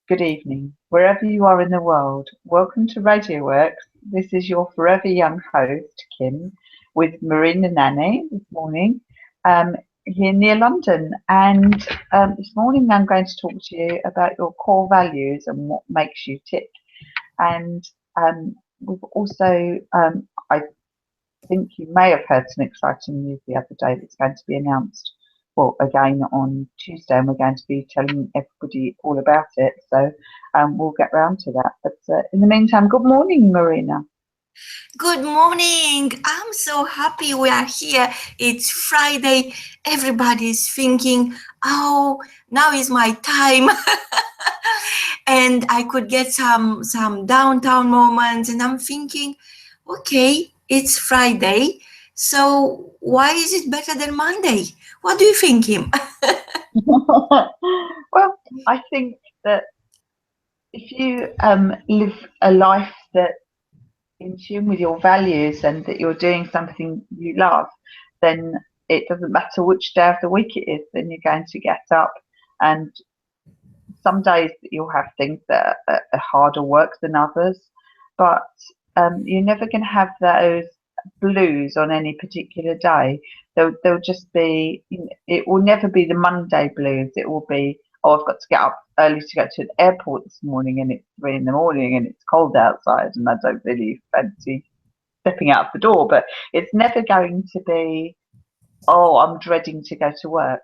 good evening, wherever you are in the world. Welcome to Radio.W.O.R.K.S. This is your forever young host, Kim, with Marina and Nanny this morning, here near London. And this morning I'm going to talk to you about your core values and what makes you tick. And we've also, I think you may have heard some exciting news the other day that's going to be announced, well, again on Tuesday, and we're going to be telling everybody all about it. So we'll get round to that. But in the meantime, good morning, Marina. Good morning. I'm so happy we are here. It's Friday. Everybody's thinking, oh, now is my time. And I could get some downtown moments. And I'm thinking, okay, it's Friday. So why is it better than Monday? What do you think, Kim? Well, I think that if you live a life that in tune with your values and that you're doing something you love, then it doesn't matter which day of the week it is, then you're going to get up. And some days you'll have things that are harder work than others, but you're never going to have those blues on any particular day. They'll just be, it will never be the Monday blues. It will be, oh, I've got to get up early to go to an airport this morning and it's 3 in the morning and it's cold outside and I don't really fancy stepping out the door. But it's never going to be, oh, I'm dreading to go to work.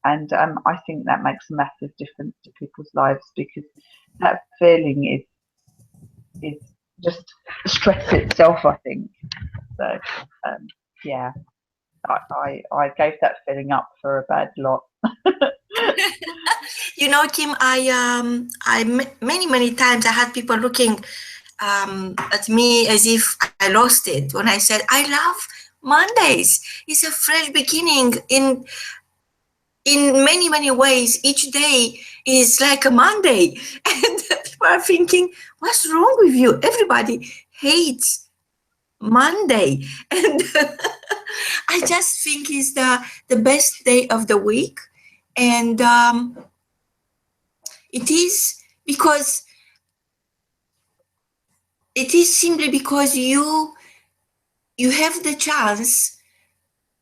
And I think that makes a massive difference to people's lives, because that feeling is just stress itself, I think. So, yeah, I gave that feeling up for a bad lot. You know, Kim, many times I had people looking at me as if I lost it when I said, I love Mondays. It's a fresh beginning. In many ways, each day is like a Monday. And people are thinking, what's wrong with you? Everybody hates Monday. And I just think it's the best day of the week. And it is simply because you have the chance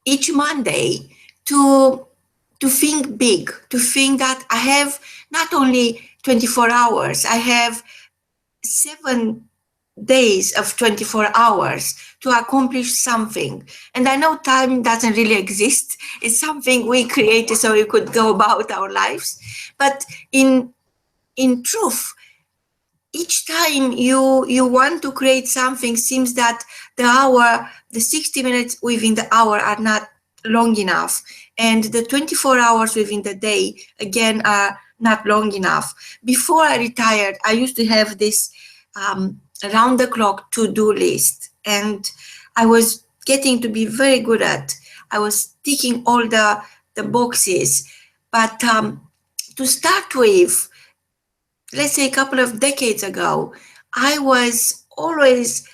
each Monday to think big, to think that I have not only 24 hours, I have 7 days of 24 hours to accomplish something. And I know time doesn't really exist. It's something we created so we could go about our lives. But in truth, each time you want to create something, seems that the 60 minutes within the hour are not long enough. And the 24 hours within the day, again, are not long enough. Before I retired, I used to have this round-the-clock to-do list. And I was getting to be very good at. I was ticking all the boxes. But to start with, let's say a couple of decades ago, I was always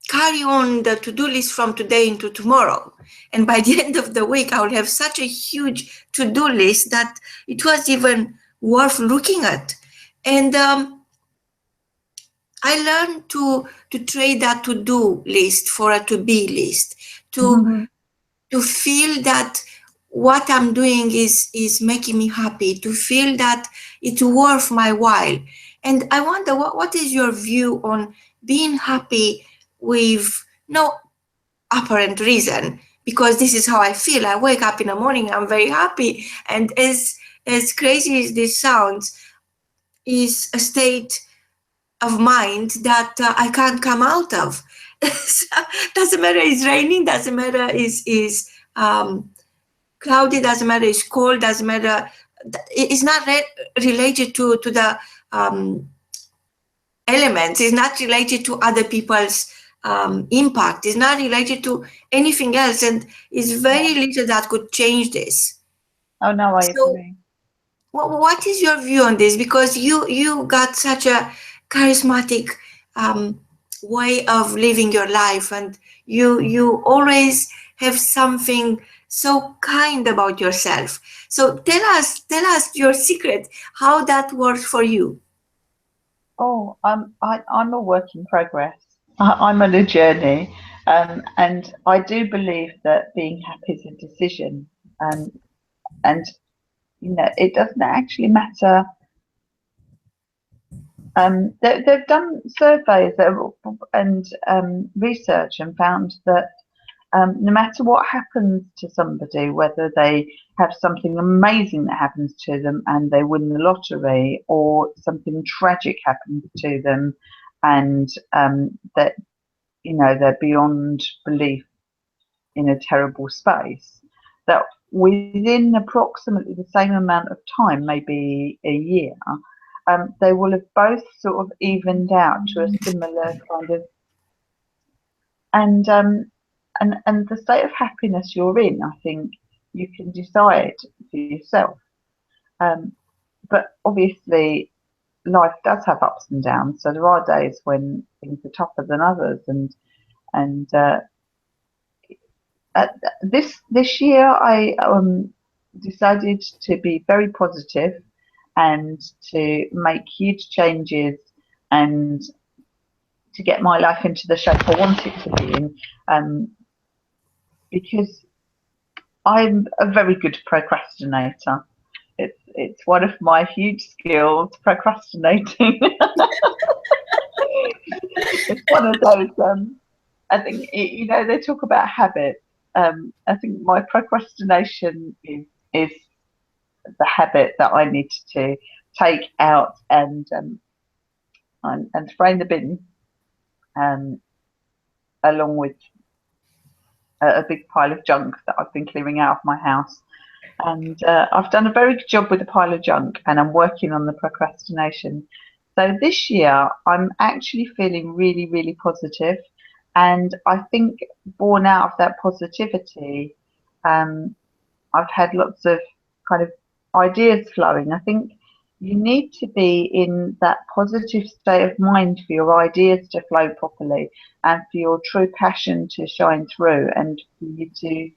carry on the to-do list from today into tomorrow. And by the end of the week, I would have such a huge to-do list that it was even worth looking at. And I learned to trade that to-do list for a to-be list, to feel that what I'm doing is making me happy, to feel that it's worth my while. And I wonder, what is your view on being happy with no apparent reason? Because this is how I feel. I wake up in the morning, I'm very happy. And as crazy as this sounds, is a state of mind that I can't come out of. Doesn't matter it's raining, doesn't matter it's cloudy, doesn't matter it's cold, doesn't matter. It's not related to the elements. It's not related to other people's impact. It's not related to anything else, and it's very little that could change this. Oh no, I agree. What is your view on this? Because you got such a charismatic way of living your life, and you always have something so kind about yourself. So tell us your secret, how that works for you. Oh, I'm a work in progress. I'm on a journey, and I do believe that being happy is a decision. And it doesn't actually matter. They've done surveys and research and found that no matter what happens to somebody, whether they have something amazing that happens to them and they win the lottery, or something tragic happens to them and that they're beyond belief in a terrible space, that within approximately the same amount of time, maybe a year, they will have both sort of evened out to a similar kind of, and and the state of happiness you're in, I think you can decide for yourself. But obviously, life does have ups and downs. So there are days when things are tougher than others, and this year I decided to be very positive and to make huge changes and to get my life into the shape I want it to be in, because I'm a very good procrastinator. It's one of my huge skills, procrastinating. It's one of those. I think they talk about habits. I think my procrastination is the habit that I need to take out and throw in the bin, along with a big pile of junk that I've been clearing out of my house. And I've done a very good job with the pile of junk, and I'm working on the procrastination. So this year, I'm actually feeling really, really positive, and I think born out of that positivity, I've had lots of kind of ideas flowing. I think you need to be in that positive state of mind for your ideas to flow properly and for your true passion to shine through, and for you to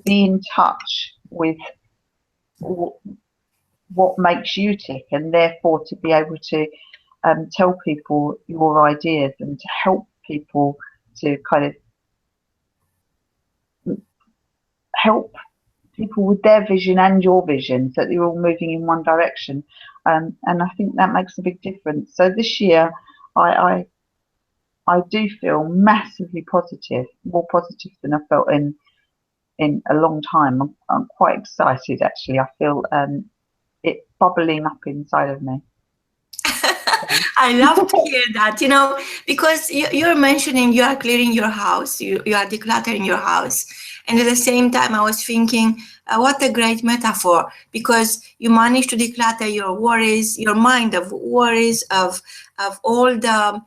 be in touch with what makes you tick, and therefore to be able to tell people your ideas and to help people to kind of help people with their vision and your vision, so that you're all moving in one direction. And I think that makes a big difference. So this year, I do feel massively positive, more positive than I felt in a long time. I'm quite excited, actually. I feel it bubbling up inside of me. I love to hear that, because you're mentioning you are clearing your house, you are decluttering your house. And at the same time, I was thinking, what a great metaphor, because you managed to declutter your worries, your mind of worries, of all the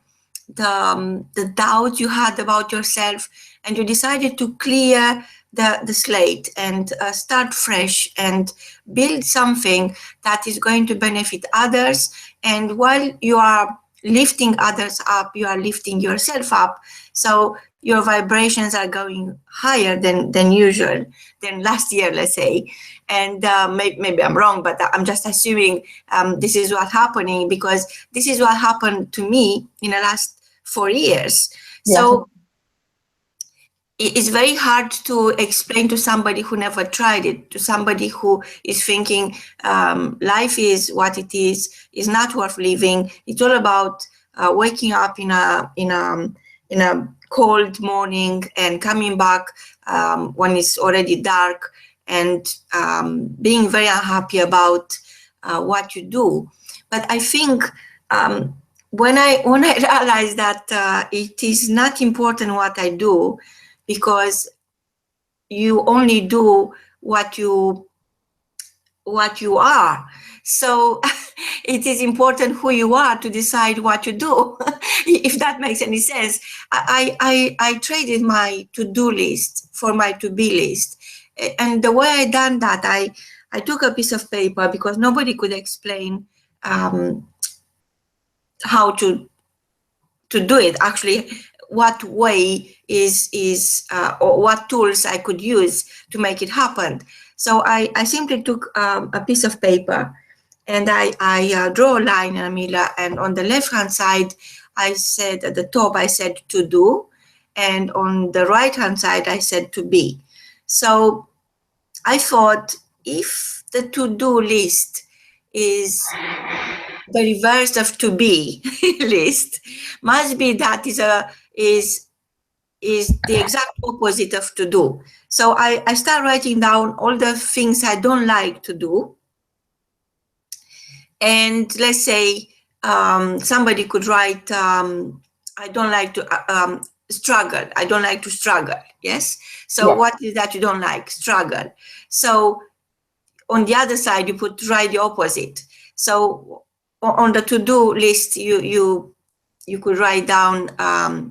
doubt you had about yourself, and you decided to clear the slate and start fresh and build something that is going to benefit others. And while you are lifting others up, you are lifting yourself up. So your vibrations are going higher than usual, than last year, let's say. And maybe I'm wrong, but I'm just assuming this is what's happening, because this is what happened to me in the last 4 years. Yeah. So it's very hard to explain to somebody who never tried it, to somebody who is thinking life is what it is not worth living. It's all about waking up in a cold morning and coming back when it's already dark, and being very unhappy about what you do. But I think when I realized that it is not important what I do, because you only do what you are. So it is important who you are to decide what you do, if that makes any sense. I traded my to-do list for my to-be list. And the way I done that, I took a piece of paper, because nobody could explain how to do it. Actually, what way or what tools I could use to make it happen. So I simply took a piece of paper and I draw a line in the middle, and on the left hand side I said, at the top I said to do, and on the right hand side I said to be. So I thought, if the to-do list is the reverse of to be list, must be that is the exact opposite of to do. So I start writing down all the things I don't like to do. And let's say somebody could write, I don't like to struggle. I don't like to struggle. Yes. So Yes. what is that you don't like? Struggle. So on the other side, you write the opposite. So on the to-do list, you could write down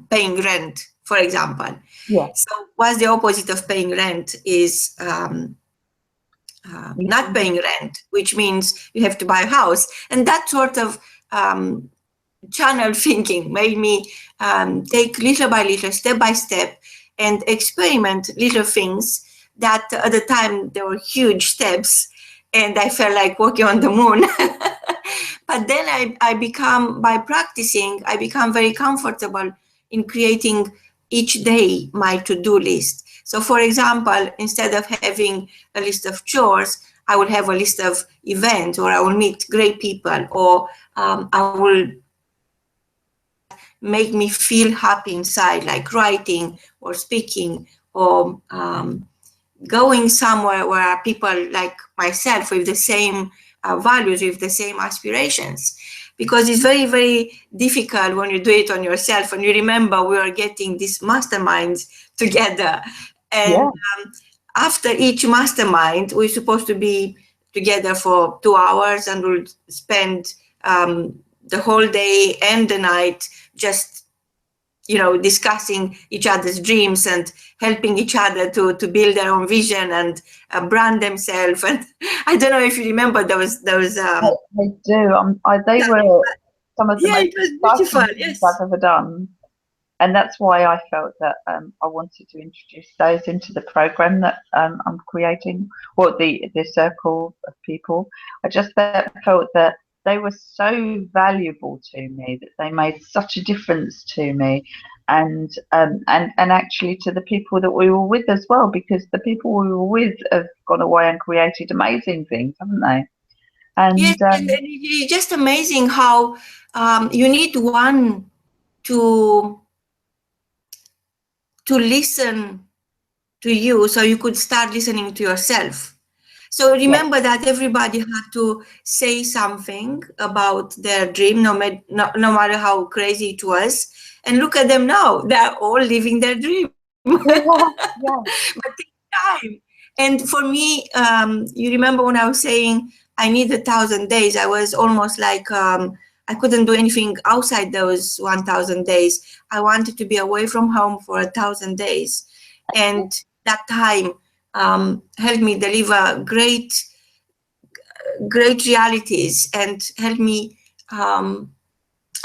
paying rent, for example. Yes. So what's the opposite of paying rent is not paying rent, which means you have to buy a house. And that sort of channel thinking made me take little by little, step by step, and experiment little things that at the time they were huge steps, and I felt like walking on the moon. But then by practicing, I become very comfortable in creating each day my to-do list. So for example, instead of having a list of chores, I will have a list of events, or I will meet great people, or I will make me feel happy inside, like writing or speaking, or going somewhere where are people like myself with the same values, with the same aspirations. Because it's very, very difficult when you do it on yourself. And you remember we are getting these masterminds together. And after each mastermind, we're supposed to be together for 2 hours, and we'll spend the whole day and the night just, discussing each other's dreams and helping each other to build their own vision and brand themselves. And I don't know if you remember those. I do. They were some of the most it was beautiful. exciting things I've ever done. And that's why I felt that I wanted to introduce those into the program that I'm creating, or the circle of people. I just felt that they were so valuable to me, that they made such a difference to me, and actually to the people that we were with as well, because the people we were with have gone away and created amazing things, haven't they? And yes, and it's just amazing how you need one to listen to you, so you could start listening to yourself. So remember that everybody had to say something about their dream, no matter how crazy it was. And look at them now; they're all living their dream. But take time. And for me, you remember when I was saying I need 1,000 days? I was almost like I couldn't do anything outside those 1,000 days. I wanted to be away from home for 1,000 days, and that time helped me deliver great realities, and helped me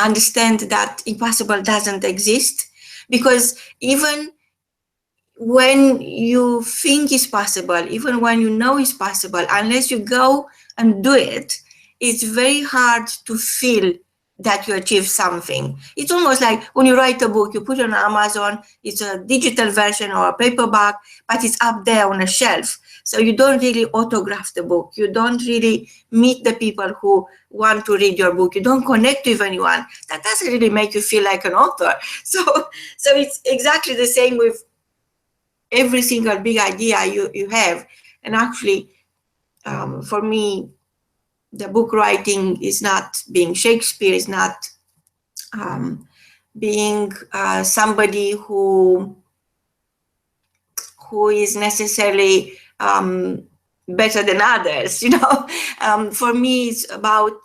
understand that impossible doesn't exist. Because even when you think it's possible, even when you know it's possible, unless you go and do it, it's very hard to feel that you achieve something. It's almost like when you write a book, you put it on Amazon, it's a digital version or a paperback, but it's up there on a shelf. So you don't really autograph the book. You don't really meet the people who want to read your book. You don't connect with anyone. That doesn't really make you feel like an author. So it's exactly the same with every single big idea you have. And actually, for me, the book writing is not being Shakespeare, is not being somebody who is necessarily better than others. For me, it's about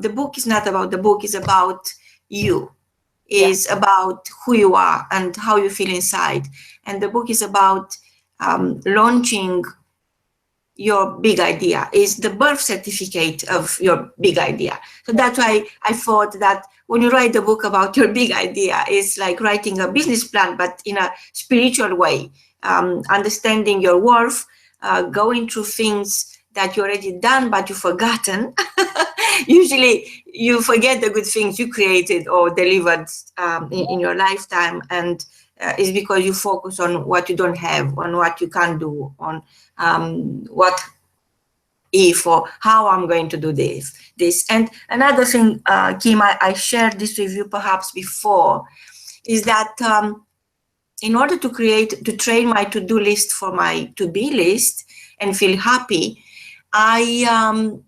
the book is not about the book, it's about you. Is about who you are and how you feel inside. And the book is about launching your big idea, is the birth certificate of your big idea. So that's why I thought that when you write a book about your big idea, it's like writing a business plan, but in a spiritual way, understanding your worth, going through things that you already done but you've forgotten. Usually you forget the good things you created or delivered in your lifetime, and it's because you focus on what you don't have, on what you can't do, on what if or how I'm going to do this. And another thing, Kim, I shared this with you perhaps before, is that in order to train my to-do list for my to-be list and feel happy, I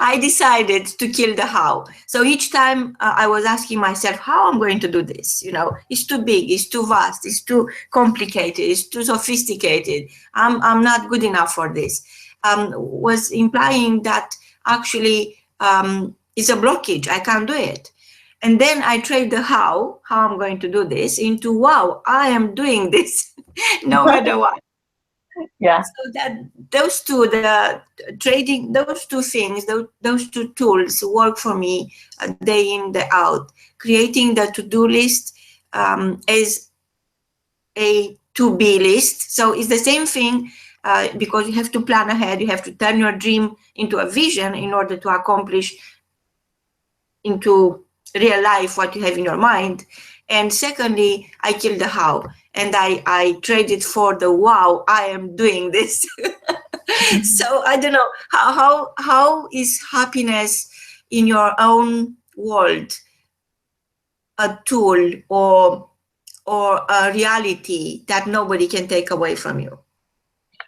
I decided to kill the how. So each time I was asking myself how I'm going to do this. It's too big, it's too vast, it's too complicated, it's too sophisticated. I'm not good enough for this. Was implying that actually it's a blockage. I can't do it. And then I trade the how I'm going to do this, into wow, I am doing this no matter what. Yeah. So that those two, the trading, those two things, those two tools work for me day in, day out. Creating the to-do list as a to-be list. So it's the same thing because you have to plan ahead. You have to turn your dream into a vision in order to accomplish into real life what you have in your mind. And secondly, I kill the how, and I trade it for the wow, I am doing this. So I don't know, how is happiness in your own world a tool or a reality that nobody can take away from you?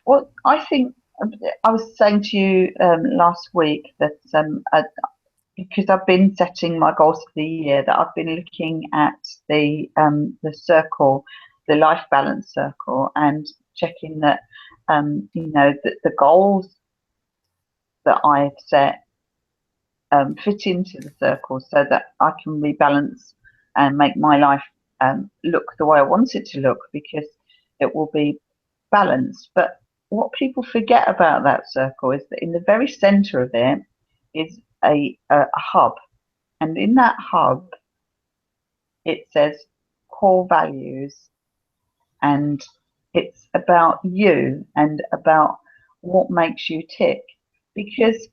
Well, I think I was saying to you last week that because I've been setting my goals for the year, that I've been looking at the circle, the life balance circle, and checking that the goals that I've set fit into the circle, so that I can rebalance and make my life look the way I want it to look, because it will be balanced. But what people forget about that circle is that in the very center of it is a hub, and in that hub it says core values, and it's about you and about what makes you tick, because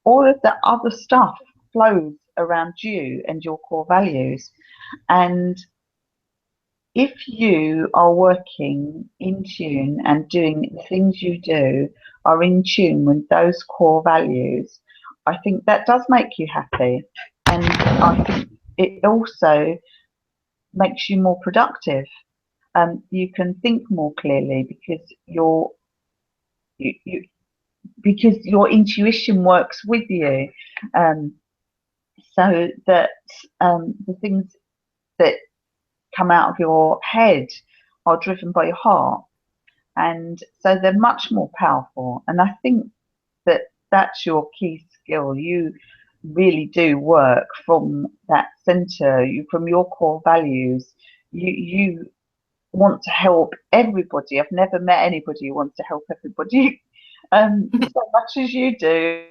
all of the other stuff flows around you and your core values. And if you are working in tune and doing the things you do are in tune with those core values, I think that does make you happy. And I think it also makes you more productive. You can think more clearly because because your intuition works with you. So that the things that come out of your head are driven by your heart, and so they're much more powerful. And I think that that's your key skill. You really do work from that center, from your core values. You want to help everybody. I've never met anybody who wants to help everybody so much as you do.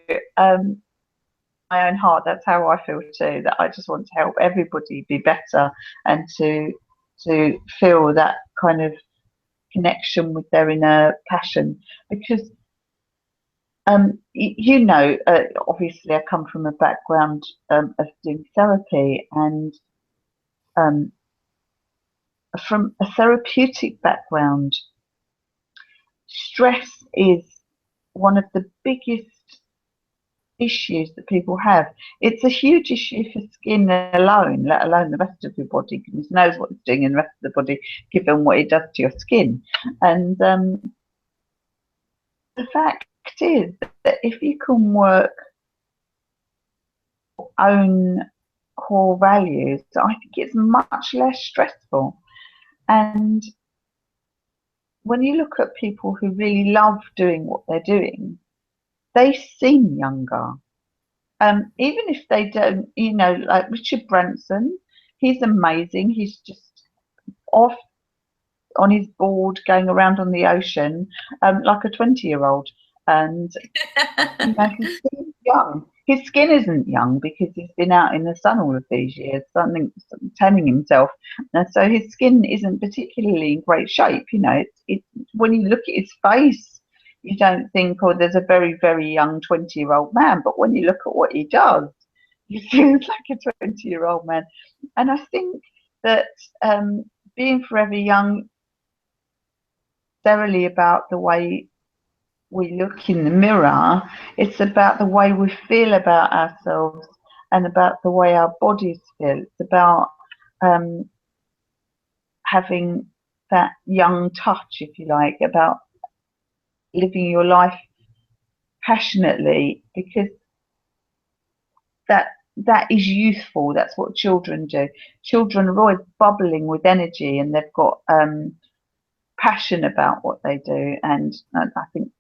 My own heart, that's how I feel too, that I just want to help everybody be better, and to feel that kind of connection with their inner passion. Because obviously I come from a background of doing therapy, and from a therapeutic background, stress is one of the biggest issues that people have. It's a huge issue for skin alone, let alone the rest of your body. Goodness knows what it's doing in the rest of the body, given what it does to your skin. And the fact is that if you can work your own core values, I think it's much less stressful. And when you look at people who really love doing what they're doing, they seem younger. Even if they don't, like Richard Branson, he's amazing. He's just off on his board going around on the ocean like a 20-year-old. And you know, his skin's young. His skin isn't young because he's been out in the sun all of these years, tanning himself. And so his skin isn't particularly in great shape. You know, it's when you look at his face, you don't think, oh, there's a very, very young 20-year-old man. But when you look at what he does, he feels like a 20-year-old man. And I think that being forever young, necessarily about the way we look in the mirror, it's about the way we feel about ourselves and about the way our bodies feel. It's about having that young touch, if you like, about living your life passionately, because that is youthful. That's what children do. Children are always bubbling with energy, and they've got passion about what they do. And I think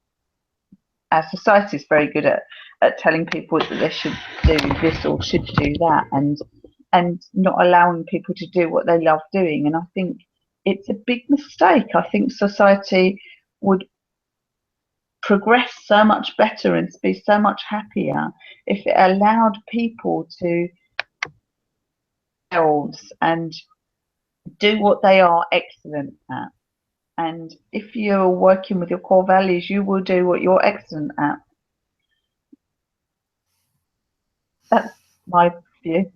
our society is very good at telling people that they should do this or should do that, and not allowing people to do what they love doing. And I think it's a big mistake. I think society would progress so much better and be so much happier if it allowed people to themselves and do what they are excellent at. And if you're working with your core values, you will do what you're excellent at. That's my view.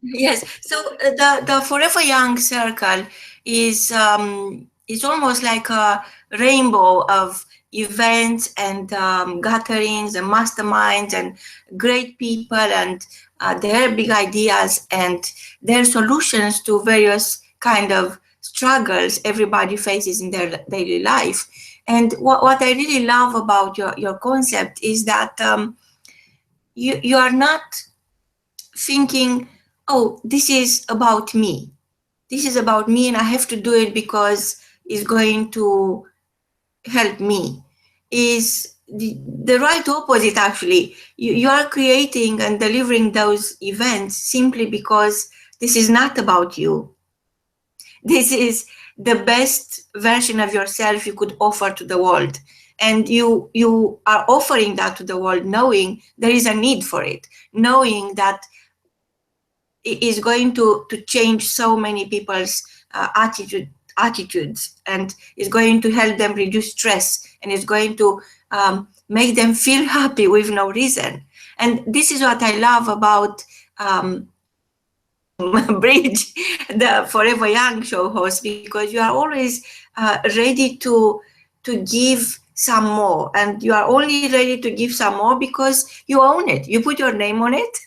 Yes. So the Forever Young Circle is almost like a rainbow of events and gatherings and masterminds and great people and their big ideas and their solutions to various kind of struggles everybody faces in their daily life. And what I really love about your concept is that you are not thinking, oh, this is about me. This is about me and I have to do it because it's going to help me. Is the right opposite, actually. You are creating and delivering those events simply because this is not about you. This is the best version of yourself you could offer to the world. And you are offering that to the world knowing there is a need for it, knowing that it is going to change so many people's attitudes, and is going to help them reduce stress, and is going to make them feel happy with no reason. And this is what I love about Bridge, the Forever Young show host, because you are always ready to give some more, and you are only ready to give some more because you own it. You put your name on it,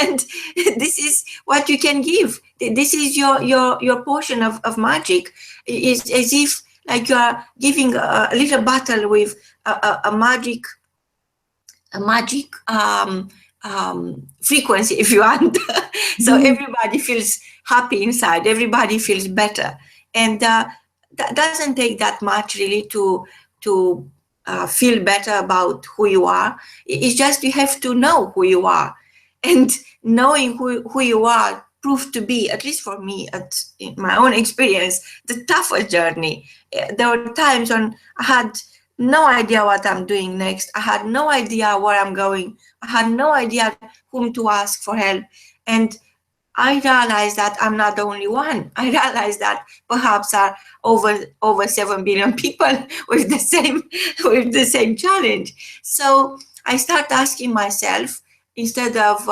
and this is what you can give. This is your portion of magic. It's as if like you are giving a little bottle with a magic frequency, if you want. So everybody feels happy inside, everybody feels better. And that doesn't take that much really to feel better about who you are. It's just you have to know who you are. And knowing who you are proved to be, at least for me, in my own experience, the toughest journey. There were times when I had no idea what I'm doing next. I had no idea where I'm going. I had no idea whom to ask for help. And I realized that I'm not the only one. I realized that perhaps are over 7 billion people with the same challenge. So I start asking myself, instead of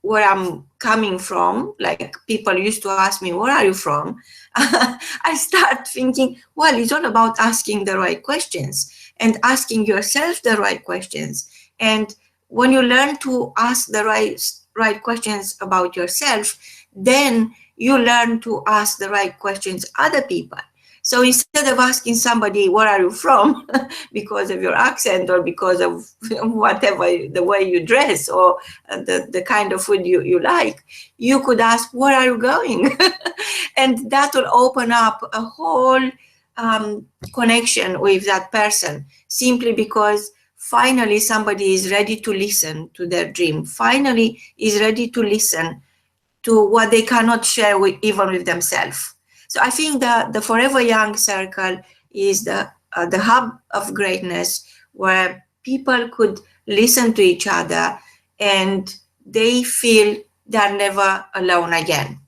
where I'm coming from, like people used to ask me, where are you from? I start thinking, well, it's all about asking the right questions and asking yourself the right questions. And when you learn to ask the right questions about yourself, then you learn to ask the right questions other people. So instead of asking somebody, where are you from, because of your accent or because of whatever, the way you dress or the kind of food you like, you could ask, where are you going? And that will open up a whole connection with that person, simply because finally somebody is ready to listen to their dream, finally is ready to listen to what they cannot share even with themselves. So I think the Forever Young Circle is the hub of greatness, where people could listen to each other and they feel they're never alone again.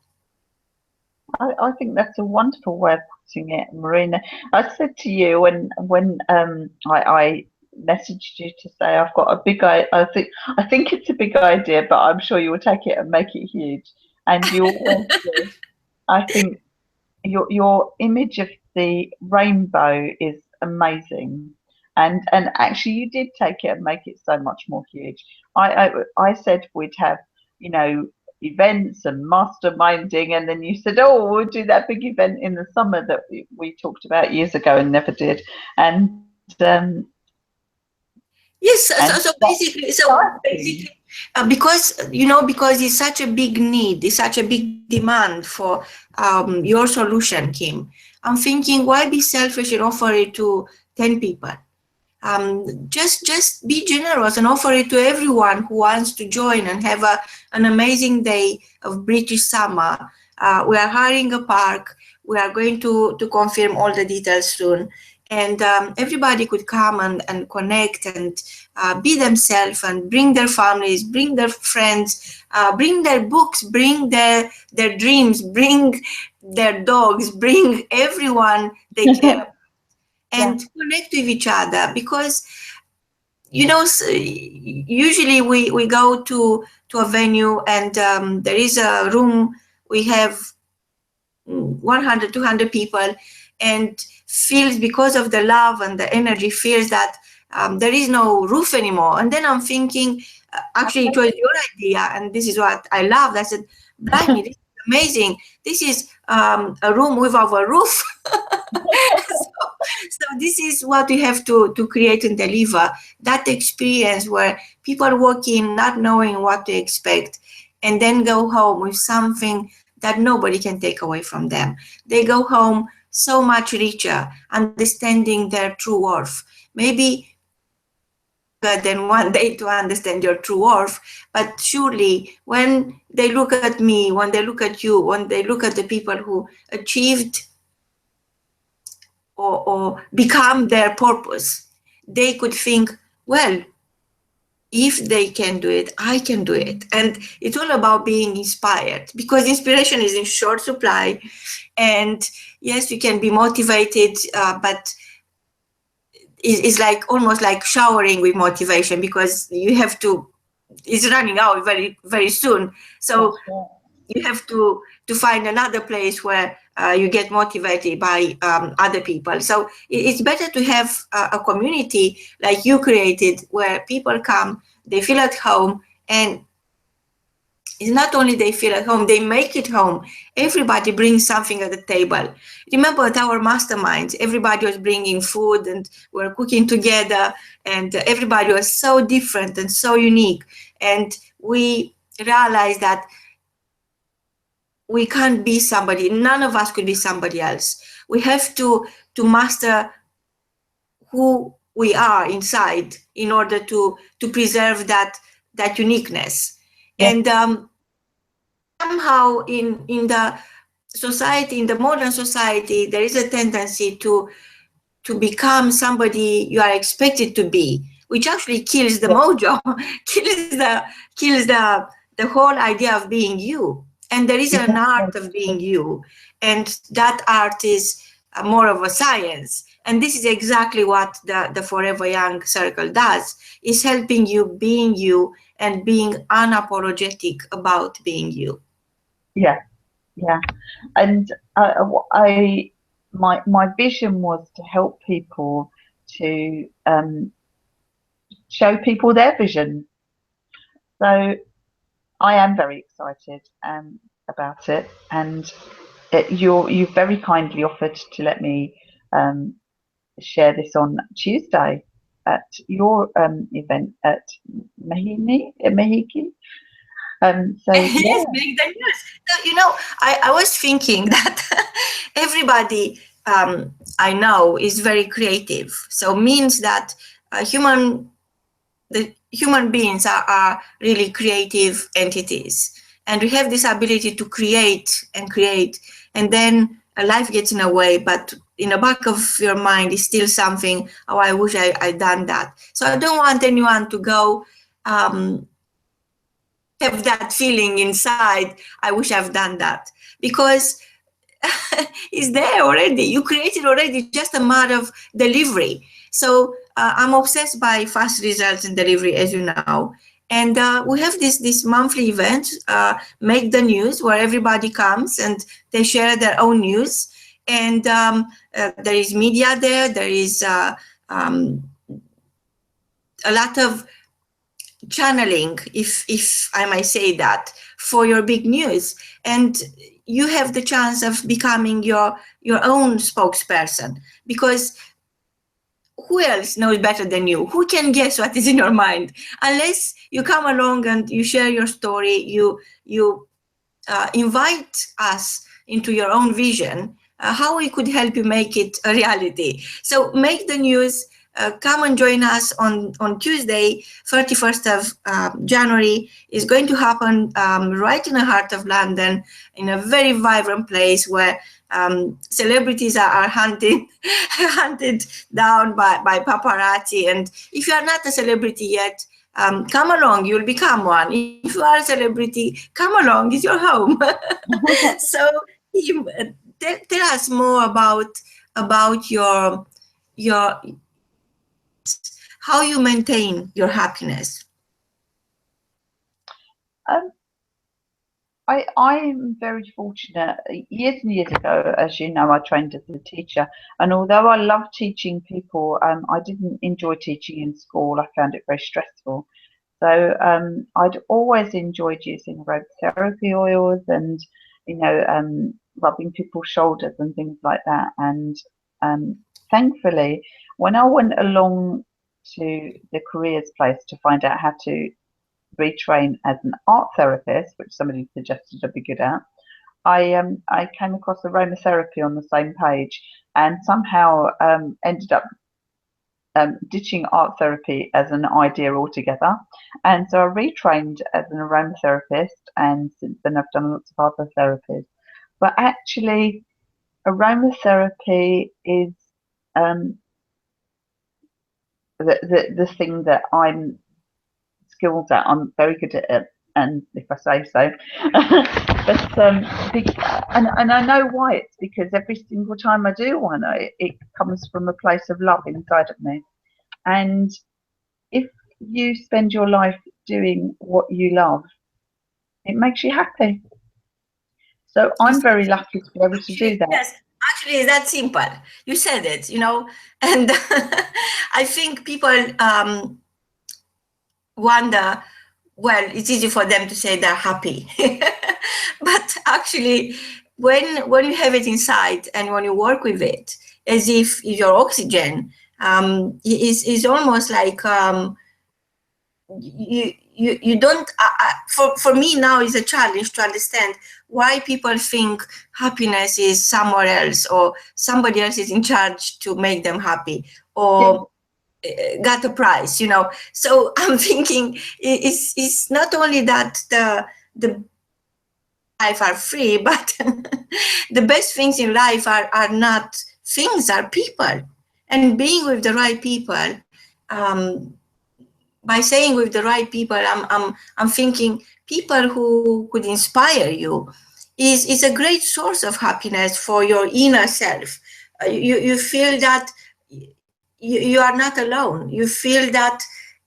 I think that's a wonderful way of putting it, Marina. I said to you when I messaged you to say I've got a big I think it's a big idea, but I'm sure you will take it and make it huge. And you always do. I think your image of the rainbow is amazing, and actually you did take it and make it so much more huge. I said we'd have, you know, events and masterminding, and then you said, oh, we'll do that big event in the summer that we talked about years ago and never did. Yes, And so that's basically, exciting. because it's such a big need, it's such a big demand for your solution, Kim. I'm thinking, why be selfish and offer it to 10 people? Just be generous and offer it to everyone who wants to join and have an amazing day of British summer. We are hiring a park. We are going to confirm all the details soon. And everybody could come and connect and be themselves and bring their families, bring their friends, bring their books, bring their dreams, bring their dogs, bring everyone they care and connect with each other. Because usually we go to a venue and there is a room, we have 100, 200 people, and feels, because of the love and the energy, feels that there is no roof anymore. And then I'm thinking, actually it was your idea, and this is what I loved. I said, blimey, this is amazing. This is a room without a roof. So this is what we have to create and deliver, that experience where people walk in not knowing what to expect and then go home with something that nobody can take away from them. They go home so much richer, understanding their true worth. Maybe than one day to understand your true worth, but surely when they look at me, when they look at you, when they look at the people who achieved or become their purpose, they could think, well, if they can do it, I can do it. And it's all about being inspired, because inspiration is in short supply. And yes, you can be motivated, but it's like almost like showering with motivation, because you have to, it's running out very, very soon. So you have to find another place where you get motivated by other people. So it's better to have a community like you created, where people come, they feel at home, and it's not only they feel at home, they make it home. Everybody brings something at the table. Remember at our masterminds, everybody was bringing food and we're cooking together, and everybody was so different and so unique. And we realized that we can't be somebody, none of us could be somebody else. We have to master who we are inside in order to preserve that uniqueness. And somehow in the society, in the modern society, there is a tendency to become somebody you are expected to be, which actually kills the mojo, kills the whole idea of being you. And there is an art of being you, and that art is more of a science. And this is exactly what the Forever Young Circle does, is helping you being you and being unapologetic about being you. Yeah, yeah. And my vision was to help people to show people their vision. So I am very excited about it, and you've very kindly offered to let me share this on Tuesday at your event at Mahiki. So Yes, make the news. So, I was thinking that everybody I know is very creative. So means that the human beings are really creative entities, and we have this ability to create and then life gets in the way, but in the back of your mind is still something, oh, I wish I'd done that. So I don't want anyone to go have that feeling inside, I wish I've done that, because it's there already. You created already, just a matter of delivery. So I'm obsessed by fast results in delivery, as you know. And we have this monthly event, Make the News, where everybody comes and they share their own news. And there is media there. There is a lot of channeling, if I might say that, for your big news. And you have the chance of becoming your own spokesperson, because who else knows better than you? Who can guess what is in your mind? Unless you come along and you share your story, you invite us into your own vision, how we could help you make it a reality. So Make the News. Come and join us on Tuesday, 31st of January. Is going to happen right in the heart of London, in a very vibrant place where celebrities are hunted down by paparazzi. And if you are not a celebrity yet, come along, you'll become one. If you are a celebrity, come along, it's your home. So tell us more about your how you maintain your happiness. I'm very fortunate. Years and years ago, as you know, I trained as a teacher, and although I love teaching people, I didn't enjoy teaching in school. I found it very stressful. So I'd always enjoyed using aromatherapy oils and, rubbing people's shoulders and things like that. And thankfully, when I went along to the careers place to find out how to retrain as an art therapist, which somebody suggested I'd be good at, I came across aromatherapy on the same page, and somehow ended up ditching art therapy as an idea altogether. And so I retrained as an aromatherapist, and since then I've done lots of other therapies. But actually, aromatherapy is the thing that I'm skilled at. I'm very good at it, and if I say so. But and I know why. It's because every single time I do one, it comes from a place of love inside of me. And if you spend your life doing what you love, it makes you happy. So I'm very lucky to be able to do that. Yes, actually, it's that simple. You said it, and I think people wonder, well, it's easy for them to say they're happy. But actually, when you have it inside and when you work with it, as if your oxygen, is almost like you don't, for me now is a challenge to understand why people think happiness is somewhere else, or somebody else is in charge to make them happy, or got a prize, So I'm thinking it's not only that the life are free, but the best things in life are not things, are people. And being with the right people, by saying with the right people, I'm thinking people who could inspire you is a great source of happiness for your inner self. You feel that you are not alone. You feel that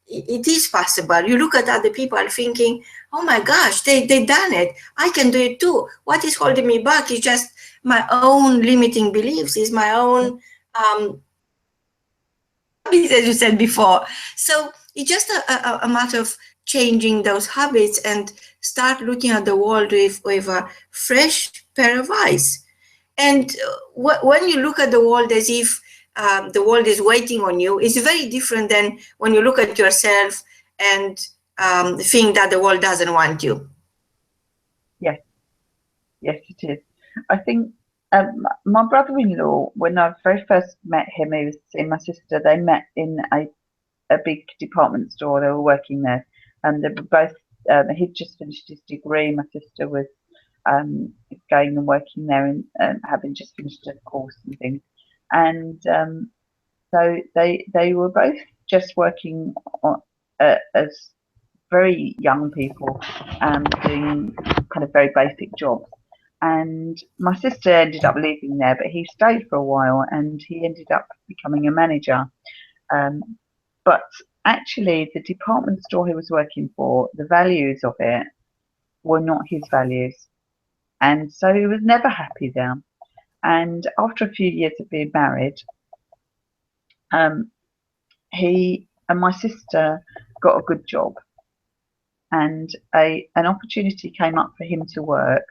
it is possible. You look at other people thinking, oh my gosh, they done it. I can do it too. What is holding me back is just my own limiting beliefs, is my own, as you said before. So it's just a matter of changing those habits and start looking at the world with a fresh pair of eyes. And when you look at the world as if the world is waiting on you, it's very different than when you look at yourself and think that the world doesn't want you. Yes, it is. I think my brother-in-law, when I very first met him, he was seeing my sister. They met in a big department store. They were working there, and they were both. He'd just finished his degree. My sister was going and working there and having just finished a course and things. And so they were both just working on, as very young people, doing kind of very basic jobs. And my sister ended up leaving there, but he stayed for a while and he ended up becoming a manager. But actually, the department store he was working for, the values of it were not his values. And so he was never happy there. And after a few years of being married, he and my sister got a good job. And an opportunity came up for him to work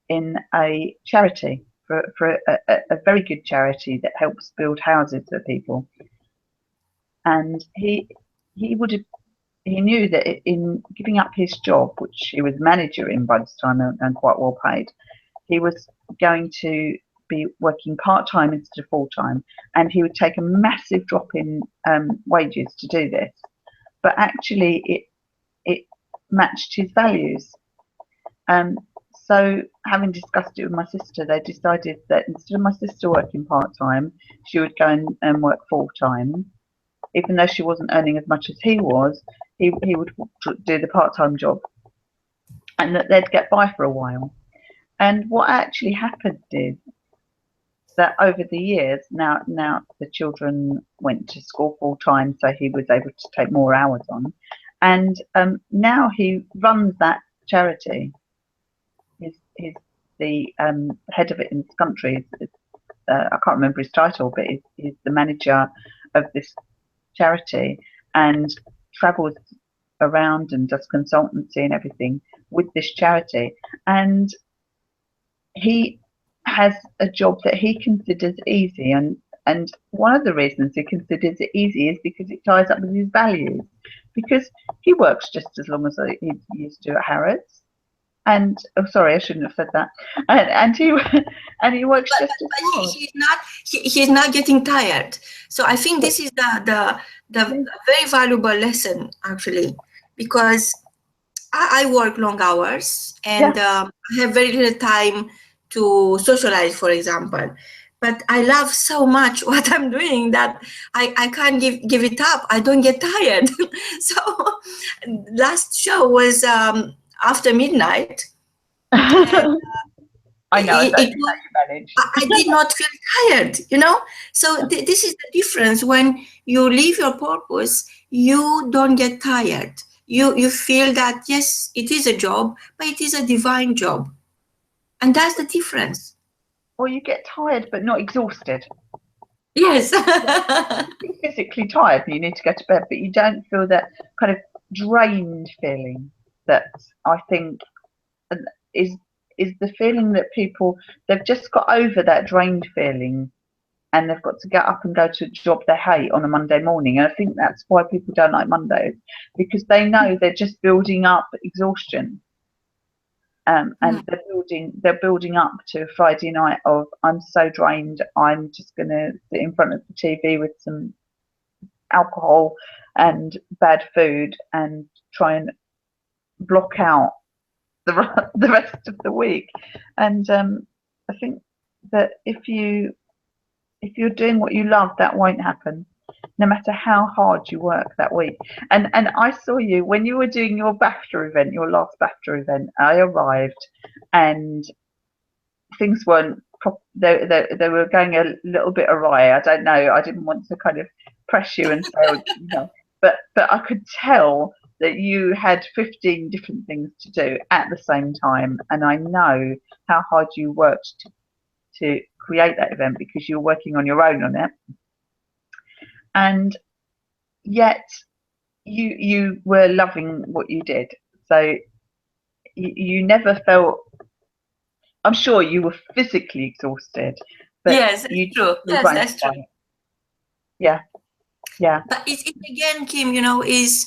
in a charity, for a very good charity that helps build houses for people. And he knew that in giving up his job, which he was manager in by this time and quite well paid, he was going to be working part-time instead of full-time, and he would take a massive drop in wages to do this. But actually it matched his values. So having discussed it with my sister, they decided that instead of my sister working part-time, she would go and work full-time. Even though she wasn't earning as much as he was, he would do the part-time job, and that they'd get by for a while. And what actually happened is that over the years, now the children went to school full-time, so he was able to take more hours on. And now he runs that charity. He's the head of it in this country. I can't remember his title, but he's the manager of this charity and travels around and does consultancy and everything with this charity. And he has a job that he considers easy. And one of the reasons he considers it easy is because it ties up with his values. Because he works just as long as he used to at Harrods. And sorry, I shouldn't have said that. And he works just as hard. He's not getting tired. So I think this is the very valuable lesson, actually, because I work long hours and I have very little time to socialize, for example. But I love so much what I'm doing that I can't give it up. I don't get tired. So last show was after midnight. And, I know. I did not feel tired, So this is the difference. When you live your purpose, you don't get tired. You feel that, yes, it is a job, but it is a divine job. And that's the difference. Or you get tired, but not exhausted. Yes. You're physically tired and you need to go to bed, but you don't feel that kind of drained feeling that I think is the feeling that they've just got over that drained feeling and they've got to get up and go to a job they hate on a Monday morning. And I think that's why people don't like Mondays, because they know they're just building up exhaustion. And they're building up to a Friday night of, I'm so drained, I'm just going to sit in front of the TV with some alcohol and bad food and try and block out the rest of the week. And I think that if you're doing what you love, that won't happen, no matter how hard you work that week. And I saw you when you were doing your BAFTA event, your last BAFTA event. I arrived and things weren't they were going a little bit awry. I don't know, I didn't want to kind of press you and say, but I could tell that you had 15 different things to do at the same time, and I know how hard you worked to create that event because you're working on your own on it. And yet you were loving what you did. So you never felt, I'm sure you were physically exhausted. But yes, that's true. Yes, that's true. Yeah. But it again, Kim, is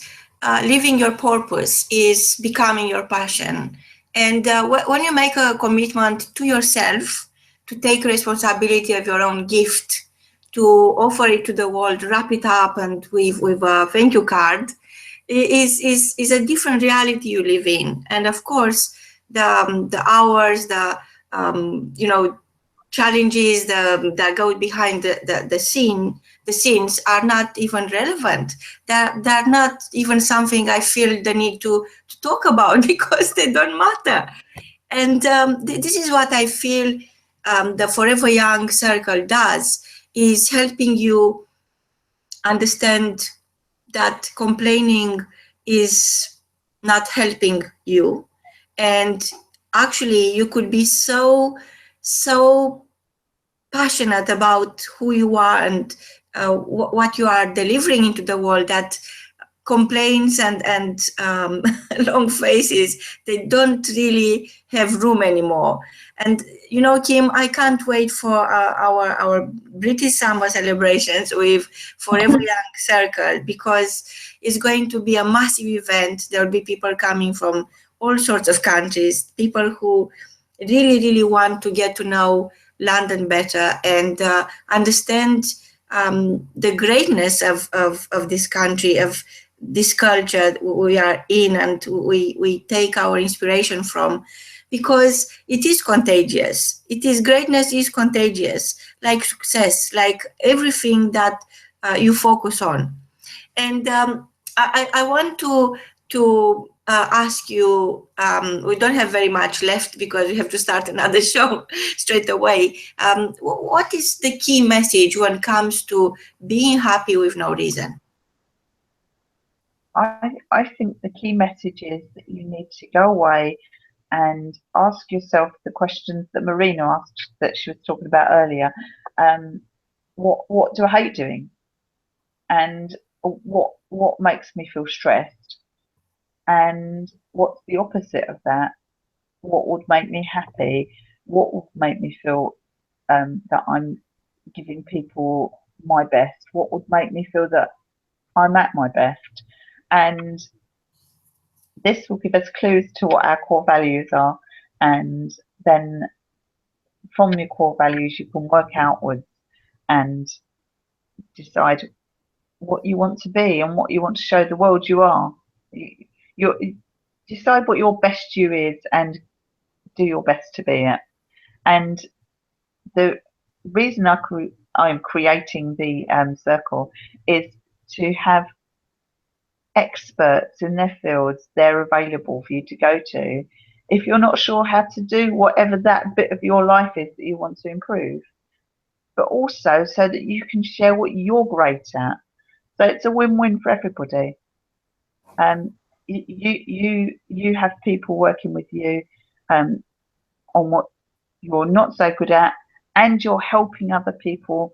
living your purpose, is becoming your passion. And when you make a commitment to yourself to take responsibility of your own gift, to offer it to the world, wrap it up and with a thank you card, is a different reality you live in. And of course, the hours, the challenges that go behind the scenes are not even relevant. They're not even something I feel the need to talk about because they don't matter. And this is what I feel the Forever Young Circle does, is helping you understand that complaining is not helping you. And actually, you could be so passionate about who you are and what you are delivering into the world that complaints and long faces, they don't really have room anymore. And Kim, I can't wait for our British summer celebrations with Forever Young Circle, because it's going to be a massive event. There will be people coming from all sorts of countries, people who really want to get to know London better and understand the greatness of this country, of this culture we are in, and we take our inspiration from, because it is contagious. Greatness is contagious, like success, like everything that you focus on. And I want to ask you, we don't have very much left because we have to start another show straight away. What is the key message when it comes to being happy with no reason? I think the key message is that you need to go away and ask yourself the questions that Marina asked, that she was talking about earlier. What do I hate doing? And what makes me feel stressed? And what's the opposite of that? What would make me happy? What would make me feel that I'm giving people my best? What would make me feel that I'm at my best? And this will give us clues to what our core values are. And then from your core values, you can work outwards and decide what you want to be and what you want to show the world you are. You decide what your best you is and do your best to be it. And the reason I am creating the circle is to have experts in their fields. They're available for you to go to if you're not sure how to do whatever that bit of your life is that you want to improve, but also so that you can share what you're great at. So it's a win-win for everybody. You have people working with you on what you're not so good at, and you're helping other people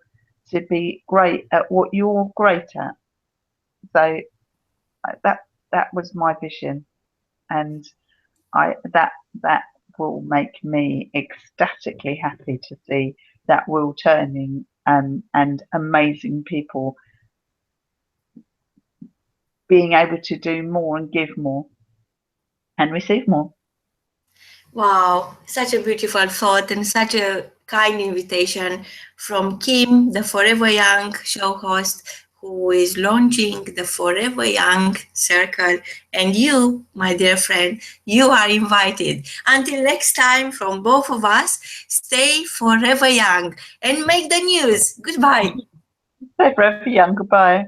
to be great at what you're great at. So that was my vision, and that will make me ecstatically happy to see that wheel turning, and amazing people being able to do more and give more and receive more. Wow, such a beautiful thought and such a kind invitation from Kim, the Forever Young show host, who is launching the Forever Young Circle. And you, my dear friend, you are invited. Until next time, from both of us, stay forever young and make the news. Goodbye. Stay forever young. Goodbye.